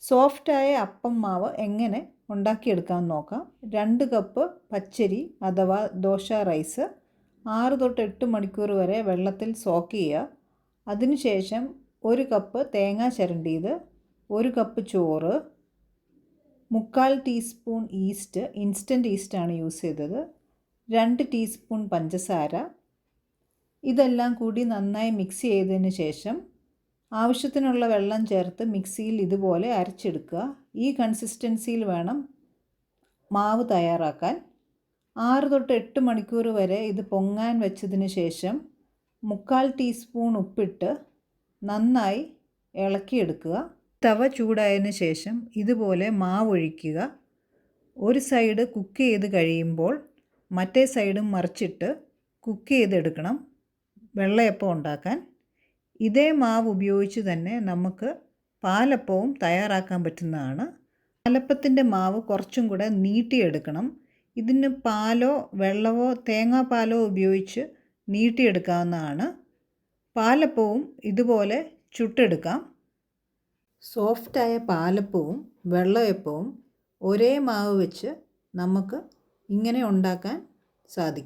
സോഫ്റ്റായ അപ്പം മാവ് എങ്ങനെ ഉണ്ടാക്കിയെടുക്കാമെന്ന് നോക്കാം. 2 കപ്പ് പച്ചരി അഥവാ ദോശ റൈസ് 6 തൊട്ട് 8 മണിക്കൂർ വരെ വെള്ളത്തിൽ സോക്ക് ചെയ്യുക. അതിനുശേഷം 1 കപ്പ് തേങ്ങ ചിരണ്ടിയത്, 1 കപ്പ് ചോറ്, 3/4 ടീസ്പൂൺ ഈസ്റ്റ്, ഇൻസ്റ്റൻറ്റ് ഈസ്റ്റാണ് യൂസ് ചെയ്തത്, 2 ടീസ്പൂൺ പഞ്ചസാര. ഇതെല്ലാം കൂടി നന്നായി മിക്സ് ചെയ്തതിന് ശേഷം ആവശ്യത്തിനുള്ള വെള്ളം ചേർത്ത് മിക്സിയിൽ ഇതുപോലെ അരച്ചെടുക്കുക. ഈ കൺസിസ്റ്റൻസിയിൽ വേണം മാവ് തയ്യാറാക്കാൻ. 6 തൊട്ട് 8 മണിക്കൂർ വരെ ഇത് പൊങ്ങാൻ വെച്ചതിന് ശേഷം 3/4 ടീസ്പൂൺ ഉപ്പിട്ട് നന്നായി ഇളക്കിയെടുക്കുക. തവ ചൂടായതിന് ശേഷം ഇതുപോലെ മാവ് ഒഴിക്കുക. ഒരു സൈഡ് കുക്ക് ചെയ്ത് കഴിയുമ്പോൾ മറ്റേ സൈഡും മറിച്ചിട്ട് കുക്ക് ചെയ്തെടുക്കണം വെള്ളയപ്പം ഉണ്ടാക്കാൻ. ഇതേ മാവ് ഉപയോഗിച്ച് തന്നെ നമുക്ക് പാലപ്പവും തയ്യാറാക്കാൻ പറ്റുന്നതാണ്. പാലപ്പത്തിൻ്റെ മാവ് കുറച്ചും കൂടെ നീട്ടിയെടുക്കണം. ഇതിന് പാലോ വെള്ളമോ തേങ്ങാപ്പാലോ ഉപയോഗിച്ച് നീട്ടിയെടുക്കാവുന്നതാണ്. പാലപ്പവും ഇതുപോലെ ചുട്ടെടുക്കാം. സോഫ്റ്റായ പാലപ്പവും വെള്ളയപ്പവും ഒരേ മാവ് വെച്ച് നമുക്ക് ഇങ്ങനെ ഉണ്ടാക്കാൻ സാധിക്കും.